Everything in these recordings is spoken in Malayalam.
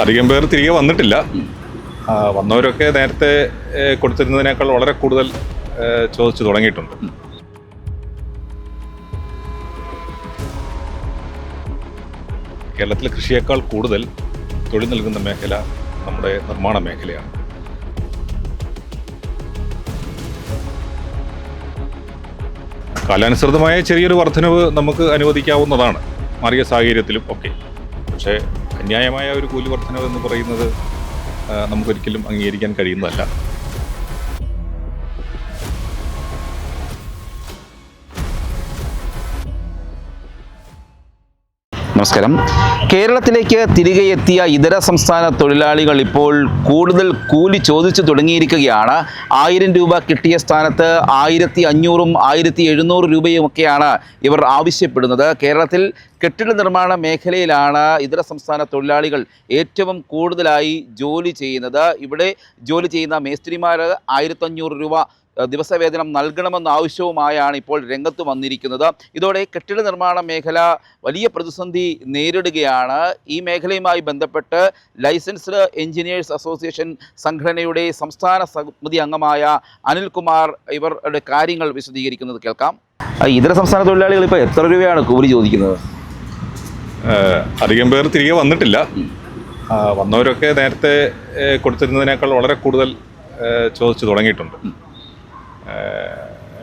അധികം പേർ തിരികെ വന്നിട്ടില്ല. വന്നവരൊക്കെ നേരത്തെ കൊടുത്തിരുന്നതിനേക്കാൾ വളരെ കൂടുതൽ ചോദിച്ചു തുടങ്ങിയിട്ടുണ്ട്. കേരളത്തിലെ കൃഷിയേക്കാൾ കൂടുതൽ തൊഴിൽ നൽകുന്ന മേഖല നമ്മുടെ നിർമ്മാണ മേഖലയാണ്. കാലാനുസൃതമായ ചെറിയൊരു വർധനവ് നമുക്ക് അനുവദിക്കാവുന്നതാണ് മാറിയ സാഹചര്യത്തിലും ഒക്കെ. പക്ഷേ അന്യായമായ ഒരു കൂലി വർധനവ് എന്ന് പറയുന്നത് നമുക്കൊരിക്കലും അംഗീകരിക്കാൻ കഴിയുന്നതല്ല. നമസ്കാരം. കേരളത്തിലേക്ക് തിരികെ എത്തിയ ഇതര സംസ്ഥാന തൊഴിലാളികൾ ഇപ്പോൾ കൂടുതൽ കൂലി ചോദിച്ചു തുടങ്ങിയിരിക്കുകയാണ്. 1000 രൂപ കിട്ടിയ സ്ഥാനത്ത് 1500 1700 രൂപയുമൊക്കെയാണ് ഇവർ ആവശ്യപ്പെടുന്നത്. കേരളത്തിൽ കെട്ടിട നിർമ്മാണ മേഖലയിലാണ് ഇതര സംസ്ഥാന തൊഴിലാളികൾ ഏറ്റവും കൂടുതലായി ജോലി ചെയ്യുന്നത്. ഇവിടെ ജോലി ചെയ്യുന്ന മേസ്ത്രിമാർ 1500 രൂപ ദിവസവേതനം നൽകണമെന്ന ആവശ്യവുമായാണ് ഇപ്പോൾ രംഗത്ത് വന്നിരിക്കുന്നത്. ഇതോടെ കെട്ടിട നിർമ്മാണ മേഖല വലിയ പ്രതിസന്ധി നേരിടുകയാണ്. ഈ മേഖലയുമായി ബന്ധപ്പെട്ട് ലൈസൻസ്ഡ് എഞ്ചിനീയേഴ്സ് അസോസിയേഷൻ സംഘടനയുടെ സംസ്ഥാന സമിതി അംഗമായ അനിൽകുമാർ ഇവരുടെ കാര്യങ്ങൾ വിശദീകരിക്കുന്നത് കേൾക്കാം. ഇതര സംസ്ഥാന തൊഴിലാളികൾ ഇപ്പോൾ എത്ര രൂപയാണ് കൂലി ചോദിക്കുന്നത്? അധികം പേർ തിരികെ വന്നിട്ടില്ല. വന്നവരൊക്കെ നേരത്തെ കൊടുത്തിരുന്നതിനേക്കാൾ വളരെ കൂടുതൽ ചോദിച്ചു തുടങ്ങിയിട്ടുണ്ട്.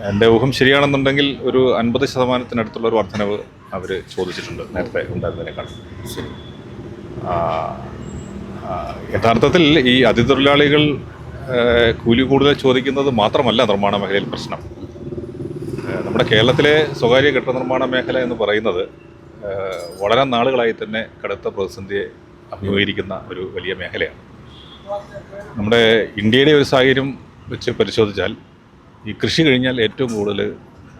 എൻ്റെ ഊഹം ശരിയാണെന്നുണ്ടെങ്കിൽ ഒരു 50% ഒരു വർധനവ് അവർ ചോദിച്ചിട്ടുണ്ട് നേരത്തെ ഉണ്ടായിരുന്നതിനേക്കാൾ. യഥാർത്ഥത്തിൽ ഈ അതിഥിതൊഴിലാളികൾ കൂലി കൂടുതൽ ചോദിക്കുന്നത് മാത്രമല്ല നിർമ്മാണ മേഖലയിൽ പ്രശ്നം. നമ്മുടെ കേരളത്തിലെ സ്വകാര്യ കെട്ടിട നിർമ്മാണ മേഖല എന്ന് പറയുന്നത് വളരെ നാളുകളായി തന്നെ കടുത്ത പ്രതിസന്ധിയെ അഭിമുഖീകരിക്കുന്ന ഒരു വലിയ മേഖലയാണ്. നമ്മുടെ ഇന്ത്യയുടെ ഒരു സാഹചര്യം വെച്ച് പരിശോധിച്ചാൽ ഈ കൃഷി കഴിഞ്ഞാൽ ഏറ്റവും കൂടുതൽ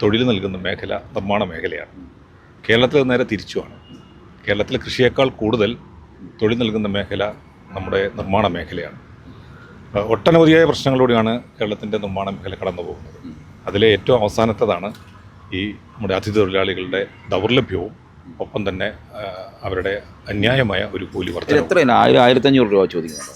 തൊഴിൽ നൽകുന്ന മേഖല നിർമ്മാണ മേഖലയാണ്. കേരളത്തിൽ നേരെ തിരിച്ചുമാണ്. കേരളത്തിൽ കൃഷിയേക്കാൾ കൂടുതൽ തൊഴിൽ നൽകുന്ന മേഖല നമ്മുടെ നിർമ്മാണ മേഖലയാണ്. ഒട്ടനവധിയായ പ്രശ്നങ്ങളിലൂടെയാണ് കേരളത്തിൻ്റെ നിർമ്മാണ മേഖല കടന്നു പോകുന്നത്. അതിലെ ഏറ്റവും അവസാനത്തേതാണ് ഈ നമ്മുടെ അതിഥി തൊഴിലാളികളുടെ ദൗർലഭ്യവും ഒപ്പം തന്നെ അവരുടെ അന്യായമായ ഒരു കൂലി വർധന. 1500 രൂപ ചോദിക്കുന്നുണ്ട്.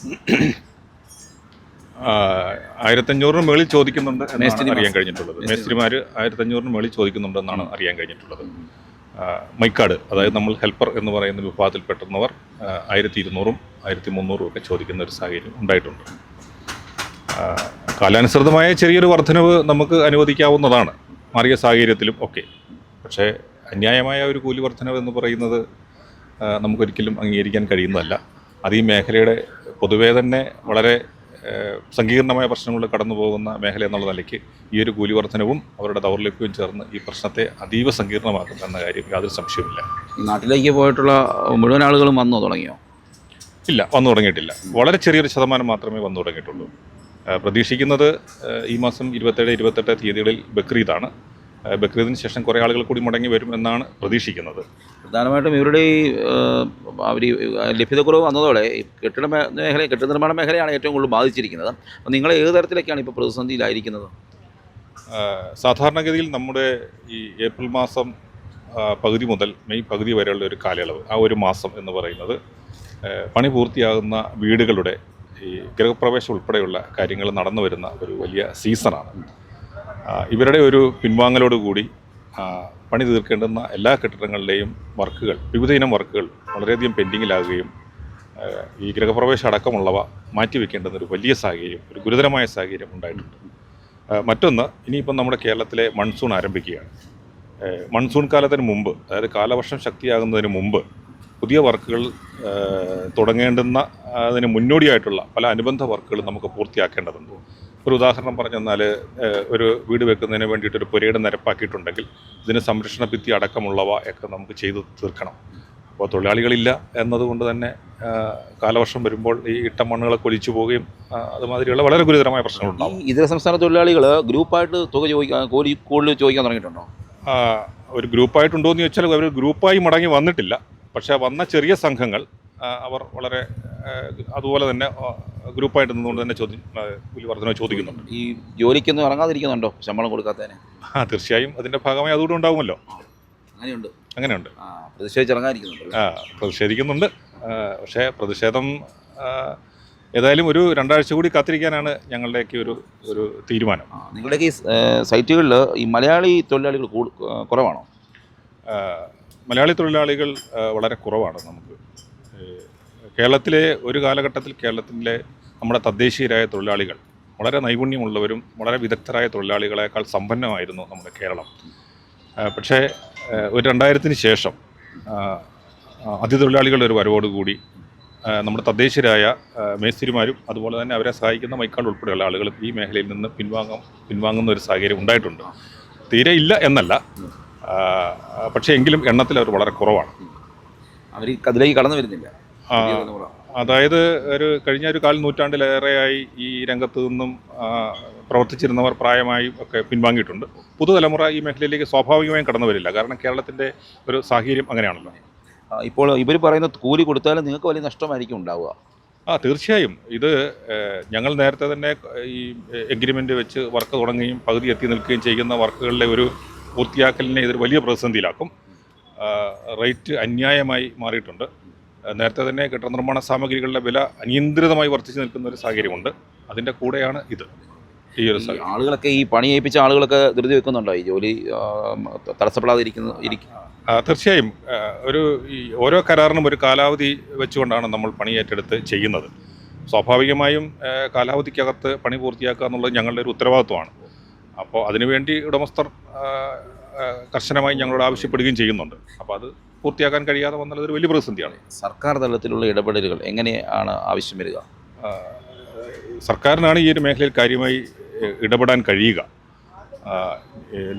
1500 മുകളിൽ ചോദിക്കുന്നുണ്ട് എന്നാണ് അറിയാൻ കഴിഞ്ഞിട്ടുള്ളത്. മേസ്ത്രിമാർ 1500 മുകളിൽ ചോദിക്കുന്നുണ്ടെന്നാണ് അറിയാൻ കഴിഞ്ഞിട്ടുള്ളത്. മൈക്കാട്, അതായത് നമ്മൾ ഹെൽപ്പർ എന്ന് പറയുന്ന വിഭാഗത്തിൽപ്പെടുന്നവർ 1200 1300 ഒക്കെ ചോദിക്കുന്ന ഒരു സാഹചര്യം ഉണ്ടായിട്ടുണ്ട്. കാലാനുസൃതമായ ചെറിയൊരു വർധനവ് നമുക്ക് അനുവദിക്കാവുന്നതാണ് മാറിയ സാഹചര്യത്തിലും ഒക്കെ. പക്ഷേ അന്യായമായ ഒരു കൂലി വർധനവ് എന്ന് പറയുന്നത് നമുക്കൊരിക്കലും അംഗീകരിക്കാൻ കഴിയുന്നതല്ല. അത് ഈ മേഖലയുടെ പൊതുവേ തന്നെ വളരെ സങ്കീർണമായ പ്രശ്നങ്ങളിൽ കടന്നു പോകുന്ന മേഖല എന്നുള്ള നിലയ്ക്ക് ഈ ഒരു കൂലി വർധനവും അവരുടെ ദൗർലഭ്യവും ചേർന്ന് ഈ പ്രശ്നത്തെ അതീവ സങ്കീർണമാക്കും എന്ന കാര്യം യാതൊരു സംശയവുമില്ല. നാട്ടിലേക്ക് പോയിട്ടുള്ള മുഴുവൻ ആളുകളും വന്നു തുടങ്ങിയോ? ഇല്ല, വന്നു തുടങ്ങിയിട്ടില്ല. വളരെ ചെറിയൊരു ശതമാനം മാത്രമേ വന്നു തുടങ്ങിയിട്ടുള്ളൂ. പ്രതീക്ഷിക്കുന്നത് ഈ മാസം 27, 28 തീയതികളിൽ ബക്രീദാണ്. ബക്രീദിന് ശേഷം കുറേ ആളുകൾ കൂടി മടങ്ങി വരും എന്നാണ് പ്രതീക്ഷിക്കുന്നത്. പ്രധാനമായിട്ടും ഇവരുടെ ഈ ലഭ്യതക്കുറവ് വന്നതോടെ കെട്ടിട നിർമ്മാണ മേഖലയാണ് ഏറ്റവും കൂടുതൽ ബാധിച്ചിരിക്കുന്നത്. അപ്പോൾ നിങ്ങൾ ഏത് തരത്തിലേക്കാണ് ഇപ്പോൾ പ്രതിസന്ധിയിലായിരിക്കുന്നത്? സാധാരണഗതിയിൽ നമ്മുടെ ഈ ഏപ്രിൽ മാസം പകുതി മുതൽ മെയ് പകുതി വരെയുള്ള ഒരു കാലയളവ്, ആ ഒരു മാസം എന്ന് പറയുന്നത് പണി പൂർത്തിയാകുന്ന വീടുകളുടെ ഈ ഗൃഹപ്രവേശം ഉൾപ്പെടെയുള്ള കാര്യങ്ങൾ നടന്നു വരുന്ന ഒരു വലിയ സീസണാണ്. ഇവരുടെ ഒരു പിൻവാങ്ങലോടുകൂടി പണി തീർക്കേണ്ടുന്ന എല്ലാ കെട്ടിടങ്ങളിലെയും വർക്കുകൾ, വിവിധ ഇനം വർക്കുകൾ വളരെയധികം പെൻഡിങ്ങിലാകുകയും ഈ ഗൃഹപ്രവേശം അടക്കമുള്ളവ മാറ്റിവെക്കേണ്ടുന്ന ഒരു വലിയ സാഹചര്യം, ഒരു ഗുരുതരമായ സാഹചര്യം ഉണ്ടായിട്ടുണ്ട്. മറ്റൊന്ന്, ഇനിയിപ്പം നമ്മുടെ കേരളത്തിലെ മൺസൂൺ ആരംഭിക്കുകയാണ്. മൺസൂൺ കാലത്തിന് മുമ്പ്, അതായത് കാലവർഷം ശക്തിയാകുന്നതിന് മുമ്പ് പുതിയ വർക്കുകൾ തുടങ്ങേണ്ടുന്ന അതിന് മുന്നോടിയായിട്ടുള്ള പല അനുബന്ധ വർക്കുകൾ നമുക്ക് പൂർത്തിയാക്കേണ്ടതുണ്ട്. ഒരു ഉദാഹരണം പറഞ്ഞു തന്നാൽ, ഒരു വീട് വെക്കുന്നതിന് വേണ്ടിയിട്ടൊരു പുരയുടെ നിരപ്പാക്കിയിട്ടുണ്ടെങ്കിൽ ഇതിന് സംരക്ഷണ ഭിത്തി അടക്കമുള്ളവ ഒക്കെ നമുക്ക് ചെയ്തു തീർക്കണം. അപ്പോൾ തൊഴിലാളികളില്ല എന്നതുകൊണ്ട് തന്നെ കാലവർഷം വരുമ്പോൾ ഈ ഇട്ട മണ്ണുകളൊക്കെ ഒലിച്ചു പോവുകയും അതുമാതിരിയുള്ള വളരെ ഗുരുതരമായ പ്രശ്നങ്ങളുണ്ടാകും. ഇതര സംസ്ഥാന തൊഴിലാളികൾ ഗ്രൂപ്പായിട്ട് തുക കൂടുതൽ ചോദിക്കാൻ തുടങ്ങിയിട്ടുണ്ടോ? ഒരു ഗ്രൂപ്പായിട്ടുണ്ടോ എന്ന് ചോദിച്ചാൽ അവർ ഗ്രൂപ്പായി മടങ്ങി വന്നിട്ടില്ല. പക്ഷേ വന്ന ചെറിയ സംഘങ്ങൾ അവർ വളരെ അതുപോലെ തന്നെ ഗ്രൂപ്പായിട്ട് നിന്നുകൊണ്ട് തന്നെ കൂലി വർധന ചോദിക്കുന്നുണ്ട്. ഈ ജോലിക്കൊന്നും ഇറങ്ങാതിരിക്കുന്നുണ്ടോ ശമ്പളം കൊടുക്കാത്തതിന്? തീർച്ചയായും അതിൻ്റെ ഭാഗമായി അതുകൂടെ ഉണ്ടാകുമല്ലോ. അങ്ങനെയുണ്ട്. അങ്ങനെയുണ്ട്. പ്രതിഷേധിച്ചിറങ്ങാതിരിക്കുന്നുണ്ട്. പ്രതിഷേധിക്കുന്നുണ്ട്. പക്ഷേ പ്രതിഷേധം ഏതായാലും ഒരു 2 ആഴ്ച കൂടി കാത്തിരിക്കാനാണ് ഞങ്ങളുടെയൊക്കെ ഒരു തീരുമാനം. നിങ്ങളുടെയൊക്കെ ഈ സൈറ്റുകളിൽ ഈ മലയാളി തൊഴിലാളികൾ കുറവാണോ? മലയാളി തൊഴിലാളികൾ വളരെ കുറവാണ് നമുക്ക്. കേരളത്തിലെ ഒരു കാലഘട്ടത്തിൽ കേരളത്തിലെ നമ്മുടെ തദ്ദേശീയരായ തൊഴിലാളികൾ വളരെ നൈപുണ്യമുള്ളവരും വളരെ വിദഗ്ധരായ തൊഴിലാളികളെക്കാൾ സമ്പന്നമായിരുന്നു നമ്മുടെ കേരളം. പക്ഷേ ഒരു 2000-ന് ശേഷം അതിഥിതൊഴിലാളികളുടെ ഒരു വരവോടുകൂടി നമ്മുടെ തദ്ദേശീയരായ മേസ്തിരിമാരും അതുപോലെ തന്നെ അവരെ സഹായിക്കുന്ന മൈക്കാൾ ഉൾപ്പെടെയുള്ള ആളുകളും ഈ മേഖലയിൽ നിന്ന് പിൻവാങ്ങുന്ന ഒരു സാഹചര്യം ഉണ്ടായിട്ടുണ്ട്. തീരെ ഇല്ല എന്നല്ല, പക്ഷേ എങ്കിലും എണ്ണത്തിൽ അവർ വളരെ കുറവാണ്. അവർ അതിലേക്ക് കടന്നു വരുന്നില്ല. അതായത് കഴിഞ്ഞ ഒരു 1/4 നൂറ്റാണ്ടിലേറെയായി ഈ രംഗത്ത് നിന്നും പ്രവർത്തിച്ചിരുന്നവർ പ്രായമായും ഒക്കെ പിൻവാങ്ങിയിട്ടുണ്ട്. പുതുതലമുറ ഈ മേഖലയിലേക്ക് സ്വാഭാവികമായും കടന്നു വരില്ല. കാരണം കേരളത്തിൻ്റെ ഒരു സാഹചര്യം അങ്ങനെയാണല്ലോ. ഇപ്പോൾ ഇവർ പറയുന്ന കൂലി കൊടുത്താലും നിങ്ങൾക്ക് വലിയ നഷ്ടമായിരിക്കും ഉണ്ടാവുക. തീർച്ചയായും. ഇത് ഞങ്ങൾ നേരത്തെ തന്നെ ഈ എഗ്രിമെൻ്റ് വെച്ച് വർക്ക് തുടങ്ങുകയും പകുതി എത്തി നിൽക്കുകയും ചെയ്യുന്ന വർക്കുകളിലെ ഒരു പൂർത്തിയാക്കലിനെ ഇതൊരു വലിയ പ്രതിസന്ധിയിലാക്കും. റേറ്റ് അന്യായമായി മാറിയിട്ടുണ്ട്. നേരത്തെ തന്നെ കെട്ടിട നിർമ്മാണ സാമഗ്രികളുടെ വില അനിയന്ത്രിതമായി വർദ്ധിച്ചു നിൽക്കുന്ന ഒരു സാഹചര്യമുണ്ട്. അതിൻ്റെ കൂടെയാണ് ഇത്. ഈ ഒരു ആളുകളൊക്കെ ഈ പണി ഏൽപ്പിച്ച ആളുകളൊക്കെ ധൃതി വെക്കുന്നുണ്ടോ ഈ ജോലി തടസ്സപ്പെടാതെ തീർച്ചയായും. ഈ ഓരോ കരാറിനും ഒരു കാലാവധി വെച്ചുകൊണ്ടാണ് നമ്മൾ പണി ഏറ്റെടുത്ത് ചെയ്യുന്നത്. സ്വാഭാവികമായും കാലാവധിക്കകത്ത് പണി പൂർത്തിയാക്കുക എന്നുള്ളത് ഞങ്ങളുടെ ഒരു ഉത്തരവാദിത്വമാണ്. അപ്പോൾ അതിനുവേണ്ടി ഉടമസ്ഥർ കർശനമായി ഞങ്ങളോട് ആവശ്യപ്പെടുകയും ചെയ്യുന്നുണ്ട്. അപ്പോൾ അത് പൂർത്തിയാക്കാൻ കഴിയാതെ വന്നത് ഒരു വലിയ പ്രതിസന്ധിയാണ്. സർക്കാർ തലത്തിലുള്ള ഇടപെടലുകൾ എങ്ങനെയാണ് ആവശ്യം വരിക? സർക്കാരിനാണ് ഈ ഒരു മേഖലയിൽ കാര്യമായി ഇടപെടാൻ കഴിയുക.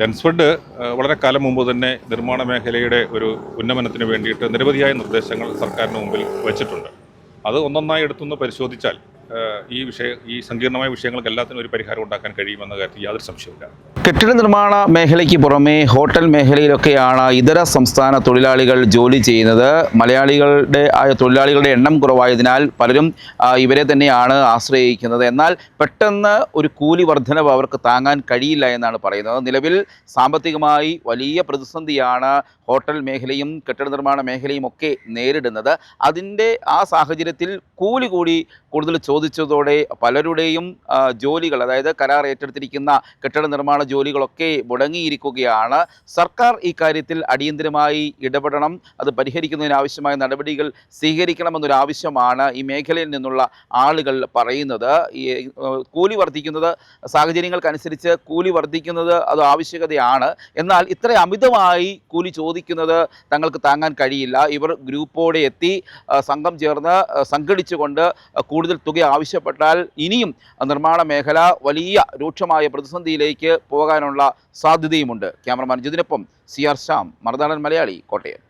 ലെൻസ്ഫെഡ് വളരെ കാലം മുമ്പ് തന്നെ നിർമ്മാണ മേഖലയുടെ ഒരു ഉന്നമനത്തിന് വേണ്ടിയിട്ട് നിരവധിയായ നിർദ്ദേശങ്ങൾ സർക്കാരിന് മുമ്പിൽ വച്ചിട്ടുണ്ട്. അത് ഒന്നൊന്നായി എടുത്തുനിന്ന് പരിശോധിച്ചാൽ ഈ സങ്കീർണമായ വിഷയങ്ങൾക്ക് എല്ലാത്തിനും ഒരു പരിഹാരം ഉണ്ടാക്കാൻ കഴിയുമെന്ന കാര്യത്തിൽ യാതൊരു സംശയമില്ല. കെട്ടിട നിർമ്മാണ മേഖലയ്ക്ക് പുറമെ ഹോട്ടൽ മേഖലയിലൊക്കെയാണ് ഇതര സംസ്ഥാന തൊഴിലാളികൾ ജോലി ചെയ്യുന്നത്. തൊഴിലാളികളുടെ എണ്ണം കുറവായതിനാൽ പലരും ഇവരെ തന്നെയാണ് ആശ്രയിക്കുന്നത്. എന്നാൽ പെട്ടെന്ന് ഒരു കൂലി വർധനവ് അവർക്ക് താങ്ങാൻ കഴിയില്ല എന്നാണ് പറയുന്നത്. നിലവിൽ സാമ്പത്തികമായി വലിയ പ്രതിസന്ധിയാണ് ഹോട്ടൽ മേഖലയും കെട്ടിട നിർമ്മാണ മേഖലയും ഒക്കെ നേരിടുന്നത്. അതിൻ്റെ ആ സാഹചര്യത്തിൽ കൂലി കൂടി കൂടുതൽ ചോദിച്ചതോടെ പലരുടെയും ജോലികൾ, അതായത് കരാർ ഏറ്റെടുത്തിരിക്കുന്ന കെട്ടിട നിർമ്മാണ ജോലികളൊക്കെ മുടങ്ങിയിരിക്കുകയാണ്. സർക്കാർ ഈ കാര്യത്തിൽ അടിയന്തരമായി ഇടപെടണം. അത് പരിഹരിക്കുന്നതിനാവശ്യമായ നടപടികൾ സ്വീകരിക്കണമെന്നൊരാവശ്യമാണ് ഈ മേഖലയിൽ നിന്നുള്ള ആളുകൾ പറയുന്നത്. ഈ കൂലി വർദ്ധിക്കുന്നത്, സാഹചര്യങ്ങൾക്കനുസരിച്ച് കൂലി വർദ്ധിക്കുന്നത് അത് ആവശ്യകതയാണ്. എന്നാൽ ഇത്ര അമിതമായി കൂലി ചോദിക്കുന്നത് തങ്ങൾക്ക് താങ്ങാൻ കഴിയില്ല. ഇവർ ഗ്രൂപ്പോടെ എത്തി സംഘം ചേർന്ന് സംഘടിച്ചുകൊണ്ട് കൂടുതൽ തുക ആവശ്യപ്പെട്ടാൽ ഇനിയും നിർമ്മാണ മേഖല വലിയ രൂക്ഷമായ പ്രതിസന്ധിയിലേക്ക് പോകാനുള്ള സാധ്യതയുമുണ്ട്. Cameraman ജിതിനൊപ്പം CR Shyam, Marunadan Malayali, Kottayam.